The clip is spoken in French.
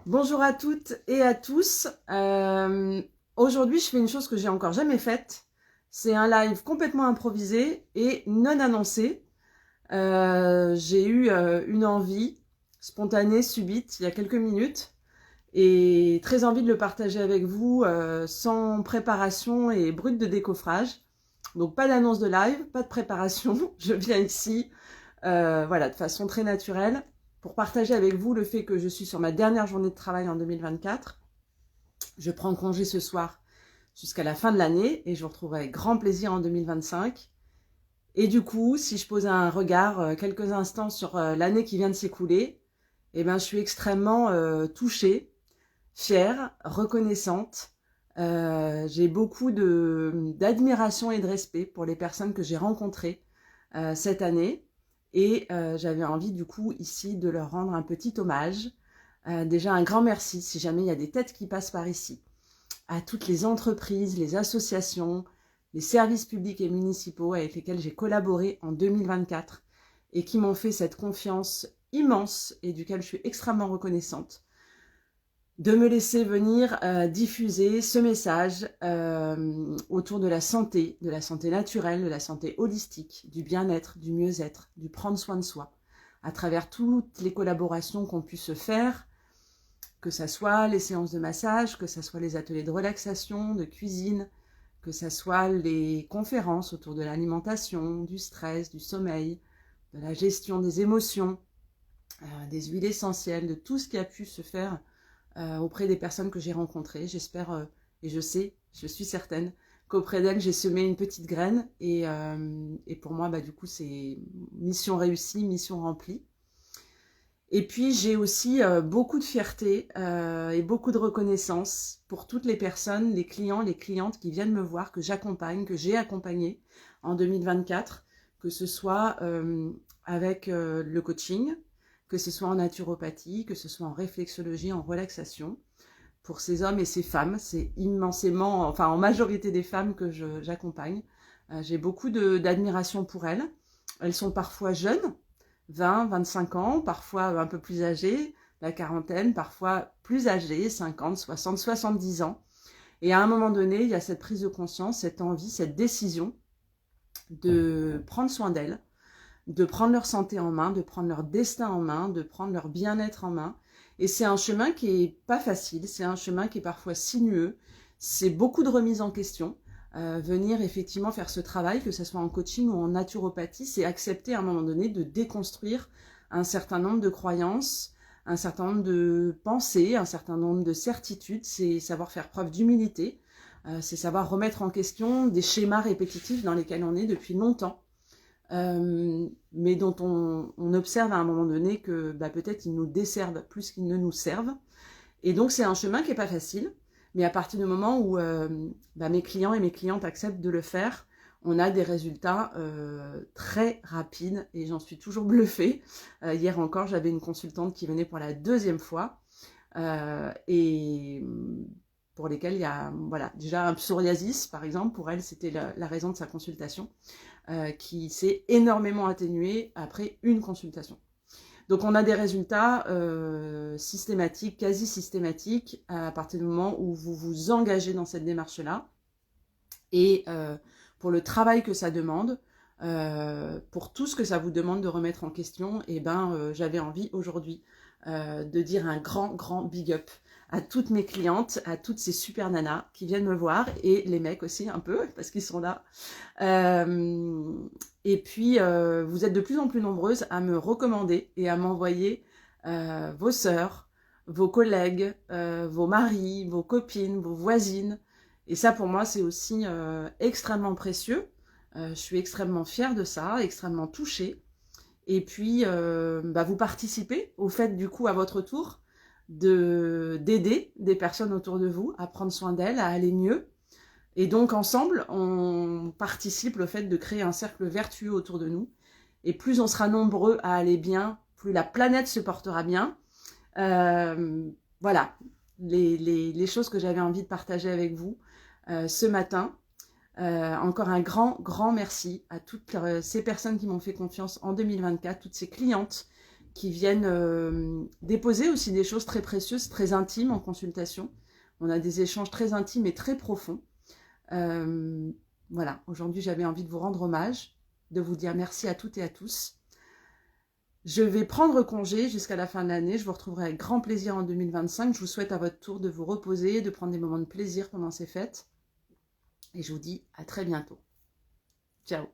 Bonjour à toutes et à tous. Aujourd'hui, je fais une chose que j'ai encore jamais faite. C'est un live complètement improvisé et non annoncé. J'ai eu une envie spontanée, subite, il y a quelques minutes, et très envie de le partager avec vous sans préparation et brut de décoffrage. Donc pas d'annonce de live, pas de préparation. Je viens ici, voilà, de façon très naturelle, pour partager avec vous le fait que je suis sur ma dernière journée de travail en 2024. Je prends congé ce soir jusqu'à la fin de l'année et je vous retrouverai avec grand plaisir en 2025. Et du coup, si je pose un regard quelques instants sur l'année qui vient de s'écouler, eh ben, je suis extrêmement touchée, fière, reconnaissante. J'ai beaucoup d'admiration et de respect pour les personnes que j'ai rencontrées cette année. Et j'avais envie du coup ici de leur rendre un petit hommage. Déjà un grand merci si jamais il y a des têtes qui passent par ici. À toutes les entreprises, les associations, les services publics et municipaux avec lesquels j'ai collaboré en 2024 et qui m'ont fait cette confiance immense et duquel je suis extrêmement reconnaissante, de me laisser venir diffuser ce message autour de la santé naturelle, de la santé holistique, du bien-être, du mieux-être, du prendre soin de soi, à travers toutes les collaborations qu'on puisse se faire, que ça soit les séances de massage, que ça soit les ateliers de relaxation, de cuisine, que ça soit les conférences autour de l'alimentation, du stress, du sommeil, de la gestion des émotions, des huiles essentielles, de tout ce qui a pu se faire auprès des personnes que j'ai rencontrées. J'espère et je sais, je suis certaine qu'auprès d'elles, j'ai semé une petite graine et pour moi, du coup, c'est mission réussie, mission remplie. Et puis, j'ai aussi beaucoup de fierté et beaucoup de reconnaissance pour toutes les personnes, les clients, les clientes qui viennent me voir, que j'accompagne, que j'ai accompagné en 2024, que ce soit avec le coaching, que ce soit en naturopathie, que ce soit en réflexologie, en relaxation. Pour ces hommes et ces femmes, c'est immensément, enfin en majorité des femmes que j'accompagne. J'ai beaucoup d'admiration pour elles. Elles sont parfois jeunes, 20, 25 ans, parfois un peu plus âgées, la quarantaine, parfois plus âgées, 50, 60, 70 ans. Et à un moment donné, il y a cette prise de conscience, cette envie, cette décision de prendre soin d'elles, de prendre leur santé en main, de prendre leur destin en main, de prendre leur bien-être en main. Et c'est un chemin qui est pas facile, c'est un chemin qui est parfois sinueux, c'est beaucoup de remises en question. Venir effectivement faire ce travail, que ce soit en coaching ou en naturopathie, c'est accepter à un moment donné de déconstruire un certain nombre de croyances, un certain nombre de pensées, un certain nombre de certitudes, c'est savoir faire preuve d'humilité, c'est savoir remettre en question des schémas répétitifs dans lesquels on est depuis longtemps. Mais dont on observe à un moment donné que peut-être ils nous desservent plus qu'ils ne nous servent. Et donc c'est un chemin qui n'est pas facile, mais à partir du moment où mes clients et mes clientes acceptent de le faire, on a des résultats très rapides et j'en suis toujours bluffée. Hier encore, j'avais une consultante qui venait pour la deuxième fois et pour lesquelles il y a déjà un psoriasis, par exemple. Pour elle, c'était la raison de sa consultation. Qui s'est énormément atténué après une consultation. Donc on a des résultats systématiques, quasi systématiques, à partir du moment où vous vous engagez dans cette démarche-là. Et pour le travail que ça demande, pour tout ce que ça vous demande de remettre en question, j'avais envie aujourd'hui de dire un grand big up à toutes mes clientes, à toutes ces super nanas qui viennent me voir, et les mecs aussi un peu, parce qu'ils sont là. Et puis, vous êtes de plus en plus nombreuses à me recommander et à m'envoyer vos sœurs, vos collègues, vos maris, vos copines, vos voisines. Et ça, pour moi, c'est aussi extrêmement précieux. Je suis extrêmement fière de ça, extrêmement touchée. Et puis, vous participez au fait, du coup, à votre tour, d'aider des personnes autour de vous à prendre soin d'elles, à aller mieux. Et donc, ensemble, on participe au fait de créer un cercle vertueux autour de nous. Et plus on sera nombreux à aller bien, plus la planète se portera bien. Voilà, les choses que j'avais envie de partager avec vous ce matin. Encore un grand merci à toutes ces personnes qui m'ont fait confiance en 2024, toutes ces clientes qui viennent déposer aussi des choses très précieuses, très intimes en consultation. On a des échanges très intimes et très profonds. Voilà, aujourd'hui j'avais envie de vous rendre hommage, de vous dire merci à toutes et à tous. Je vais prendre congé jusqu'à la fin de l'année. Je vous retrouverai avec grand plaisir en 2025. Je vous souhaite à votre tour de vous reposer, de prendre des moments de plaisir pendant ces fêtes. Et je vous dis à très bientôt. Ciao.